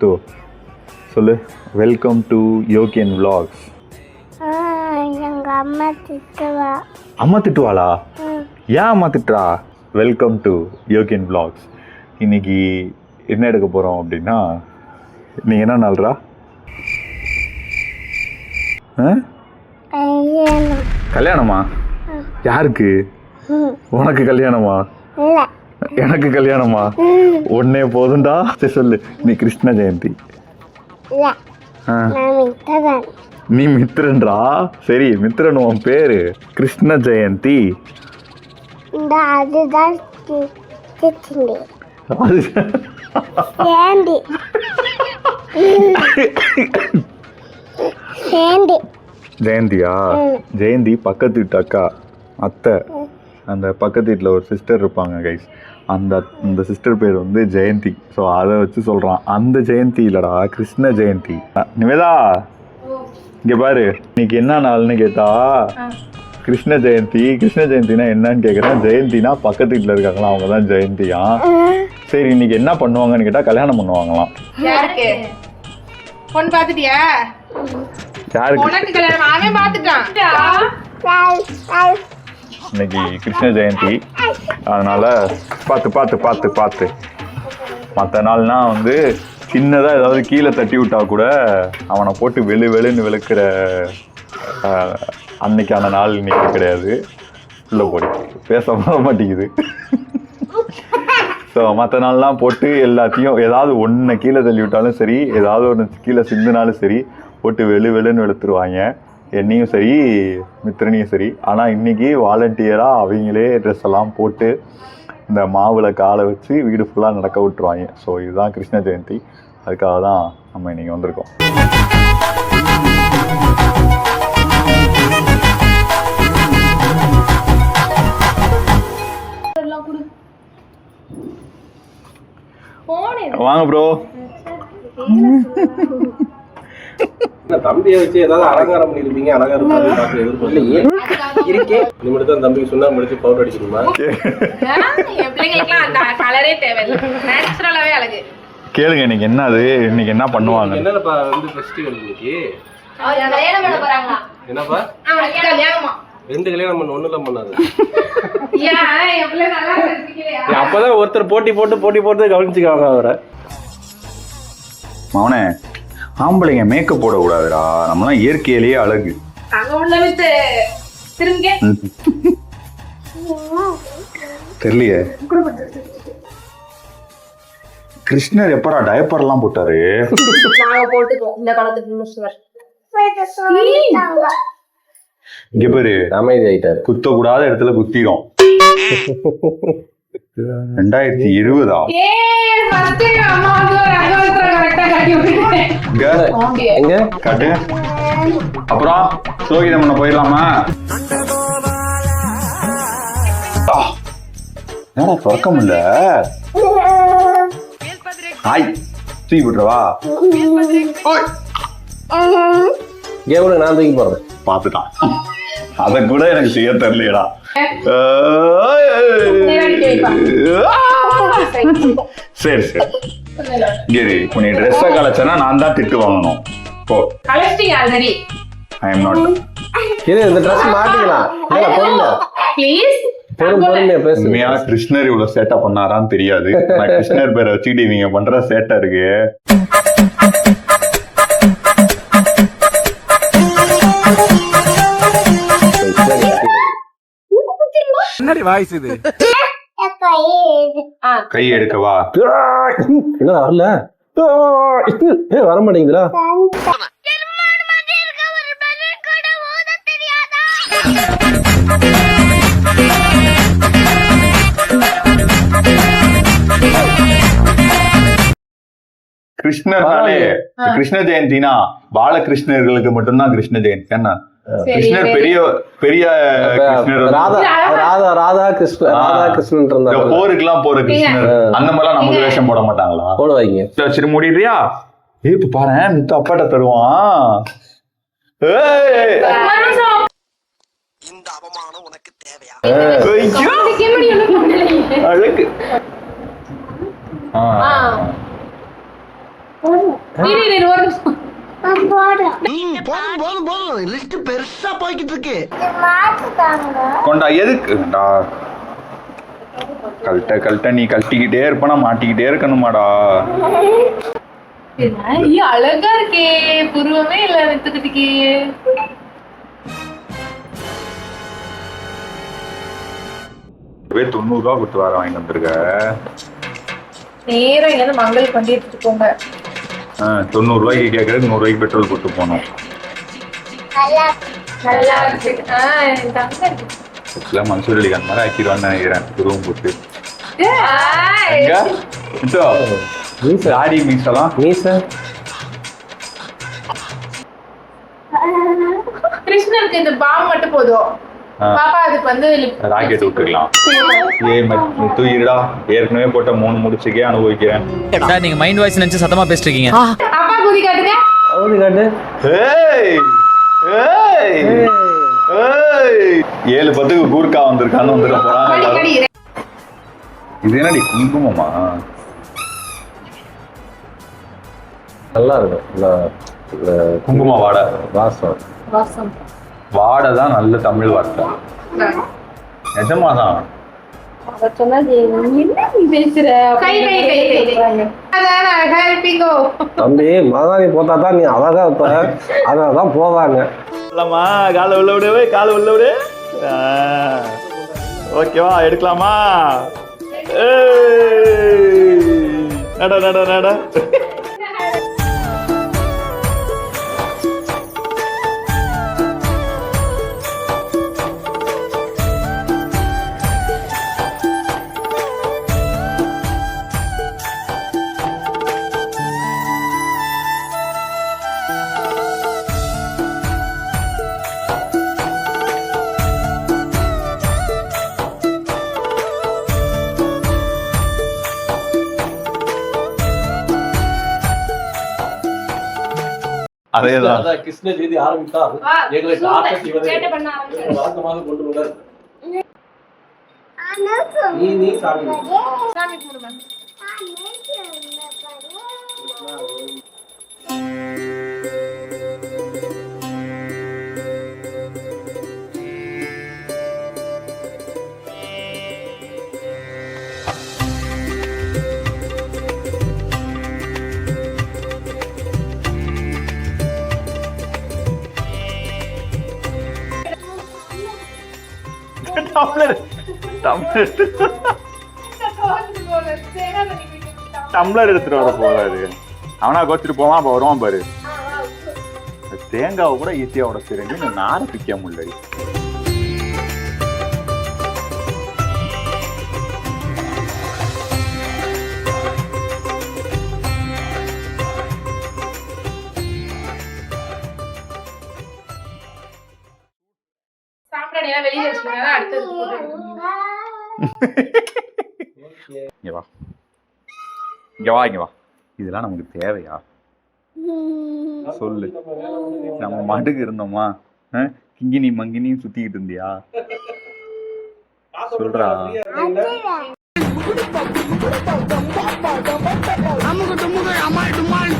முத்து சொல்லு. Welcome to Yogiyan vlogs. எங்க அம்மா திட்டுவா. அம்மா திட்டுவாளா? ஏன் அம்மா திட்டுறா? Welcome to Yogiyan vlogs. இன்னைக்கு என்ன எடுக்க போகிறோம் அப்படின்னா, நீ என்ன நாள்ரா? கல்யாணமா? யாருக்கு? உனக்கு கல்யாணமா? எனக்கு கல்யாணமா? ஒன்னே போதும்டா. சரி சொல்லு. நீ கிருஷ்ண ஜெயந்தி. நீ மித்ரன்டா. சரி, மித்ரன் உன் பேரு. கிருஷ்ண ஜெயந்தி. அதுதான் ஜெயந்தியா? ஜெயந்தி பக்கத்து வீட்டு அக்கா, அத்தை. அந்த பக்கத்து வீட்டில் ஒரு சிஸ்டர் இருப்பாங்க கைஸ். அந்த சிஸ்டர் பேர் வந்து ஜெயந்தி. ஸோ அதை வச்சு சொல்கிறான். அந்த ஜெயந்தி இல்லைடா, கிருஷ்ண ஜெயந்தி. நிவேதா இங்கே பாரு, இன்னைக்கு என்ன நாள்னு கேட்டா கிருஷ்ண ஜெயந்தி. கிருஷ்ண ஜெயந்தினா என்னன்னு கேட்குறேன். ஜெயந்தினா பக்கத்து வீட்டில் இருக்காங்களா, அவங்க தான் ஜெயந்தியா. சரி, இன்னைக்கு என்ன பண்ணுவாங்கன்னு கேட்டால் கல்யாணம் பண்ணுவாங்களாம். யாருக்கு? பொண்ணு பார்த்துட்டியா? யாருக்கு? உனக்கு கல்யாணம் அவன் பார்த்துட்டான். இன்னைக்கு கிருஷ்ண ஜெயந்தி, அதனால பார்த்து பார்த்து பார்த்து பார்த்து. மற்ற நாள்னா வந்து சின்னதாக ஏதாவது கீழே தட்டி விட்டா கூட அவனை போட்டு வெளுன்னு வெளுக்கிற அன்னைக்கான நாள் இன்னைக்கு கிடையாது. உள்ளே போய் பேச மாட்டேங்குது. ஸோ மற்ற நாள்லாம் போட்டு எல்லாத்தையும் ஏதாவது ஒன்றை கீழே தள்ளி விட்டாலும் சரி, ஏதாவது ஒன்று கீழே சிந்தினாலும் சரி, போட்டு வெளுன்னு வெளுத்துருவாங்க. என்னையும் சரி, மித்ரனையும் சரி. ஆனால் இன்றைக்கி வாலண்டியராக அவங்களே ட்ரெஸ் எல்லாம் போட்டு இந்த மாவில் காலை வச்சு வீடு ஃபுல்லாக நடக்க விட்டுருவாங்க. ஸோ இதுதான் கிருஷ்ண ஜெயந்தி. அதுக்காக தான் நம்ம இன்றைக்கி வந்திருக்கோம். வாங்க ப்ரோ. தம்பியை வச்சு ஏதாவது அலங்காரம் பண்ணிருப்பீங்க. அலங்காரம் இருக்கே நிமிடம் தான் தம்பிக்கு சொன்னா முடிச்சு பவுடர் அடிக்கணுமா? கேளுங்க, இன்னைக்கு என்ன அது, இன்னைக்கு என்ன பண்ணுவாங்க? என்னப்பா வந்து ஃபெஸ்டிவல் இன்னைக்கு? என்னப்பா? ரெண்டு கல்யாணம் பண்ண ஒண்ணுலாம் பண்ணாது. அப்பதான் ஒருத்தர் போட்டி போட்டு கவனிச்சுக்காங்க அவரை. மவனே, ஆம்பளைங்க மேக்கப் போடக்கூடாதுடா. நம்மளாம் இயற்கையிலேயே அழகு. தெரியலையே. கிருஷ்ணர் எப்படா டயப்பர்லாம் போட்டாரு? இங்க பாரு, அமைதி ஆயிட்டாரு. குத்த கூடாத இடத்துல குத்திடும். 2020 எங்க காட்டு. அப்புறம் சோகிதம் பண்ண போயிடலாமா? என்னடா தொடக்கம் இல்ல? ஹாய், தூக்கி விட்டுறவா? கேவல நான் தூக்கி போறேன். பாத்துட்டான். அத கூட எனக்கு செய்ய தெரியலடா. சரி சரி, சரி. நீ ட்ரெஸ்ஸை கலைச்சனா நான் தான் திட்டு வாங்கணும். போ. I am not. இந்த ட்ரெஸ் மாட்டிக்கலாம். உண்மையா கிருஷ்ணர் இவ்வளவு சேட்டை பண்ணாரான்னு தெரியாது. நான் கிருஷ்ணர் பேரை வச்சுக்கிட்டு நீங்க பண்ற சேட்டை இருக்கு. கை எடுக்கவா? என்ன வரல? வர மாட்டேங்குதுடா. கிருஷ்ணர்னாலே கிருஷ்ண ஜெயந்தினா பாலகிருஷ்ணர்களுக்கு மட்டும்தான் கிருஷ்ண ஜெயந்தி. என்ன கிருஷ்ணர் பெரிய பெரிய ராதா கிருஷ்ணன் போருக்குலாம் போற கிருஷ்ணர் அந்த மாதிரிலாம் நமக்கு வேஷம் போட மாட்டாங்களா? போடுவாங்க. சரி, முடியறியா? இப்ப பாரு, மித்த அப்பாட்ட தருவான். இந்த அவமானம் உனக்கு தேவையா? அழகு. இரு, ஒரு நிமிஷம். போடும் போதும் லிஸ்ட் பெருசா போய்கிட்டு இருக்கு. இது மாத்துட்டாங்க. கொண்டா எதுக்குடா கழட்ட நீ கழட்டிக்கிட்டே இருப்பனா மாட்டிக்கிட்டே இருக்கணுமாடா. ஐயோ, அழகா இருக்கே, புருவமே இல்ல நெத்துக்கிட்டுக்கு. இதுவே 90 ரூபா கொடுத்து வர வாங்கி வந்திருக்க. நேரம் இங்க இருந்து மங்கள் பண்ணி எடுத்துட்டு போங்க. 90 ரூபாய்க்கு கேட்கறதுக்கு 100 ரூபாய்க்கு பெட்ரோல் கொடுத்து போனோம். நல்லா நல்லா இருக்கு. என் தங்க இருக்கு. ஆக்சுவலாக மன்சூர் அலிகான் மாதிரி ஆக்கிடுவான்னு நினைக்கிறேன் ரூம் போட்டு. ஏய், எங்க மிச்சோ தாடி மீசலாம் கிருஷ்ணருக்கு இந்த பாம் மட்டும் போதும். பாப்பா அதுக்கு வந்து ராக்கெட் விட்டுக்கலாம். தூக்கிடா ஏற்கனவே போட்ட 3 முடிச்சுக்கே அனுபவிக்கிறேன். சார் நீங்க மைண்ட் வாய்ஸ் நினைச்சு சத்தமா பேசிட்டு இருக்கீங்க. அப்பா குதி காட்டுங்க. ஏய் ஏய் ஏய் 7-10க்கு கூர்க்கா வந்திருக்கான்னு வந்துட போறாங்க எல்லாரும். கடி, இது என்னடி குங்குமமா? நல்லா இருக்கும் குங்கும வாடை. வாசம். வாசம். வாடை தான் நல்ல தமிழ் வார்த்தை. நிஜமாதான். கை. அதான் அழகா இருப்பீங்கோ. தம்பி மதானி போட்டா தான் நீ அழகா இருப்ப, அதனாலதான் போவாங்க. இல்லம்மா காலை உள்ள விடு, காலை உள்ள விடு. ஓகேவா, எடுக்கலாமா? நட நட நட. அதேதான். அதான் கிருஷ்ண ஜெயந்தி ஆரம்பித்தால் எங்களை காட்ட சேட்டை பண்ண ஆரம்பிச்சு. வழக்கமாக கொண்டு வந்தார். அனுப்பு. நீ சாமி சாமி கும்பிடுமா. டம்ளர் எடுத்துட்டு வர போறாரு. அவனா கோச்சிட்டு போவான், அப்ப வருவான் பாரு. தேங்காவை கூட ஈஸியா உடச்சிருங்க, நார பிக்க முடியல. சாம்பிராணி எல்லாம் வெளியே வச்சுக்கோங்க, அடுத்தது போட்டு. இங்க வா இங்க வா இங்க வா. இதெல்லாம் நமக்கு தேவையா? சொல்லு. நம்ம மடுக்கு இருந்தோமா? கிங்கினி மங்கினியும் சுத்திக்கிட்டு இருந்தியா? சொல்றா. அமுக டுமுக அமால் டுமால்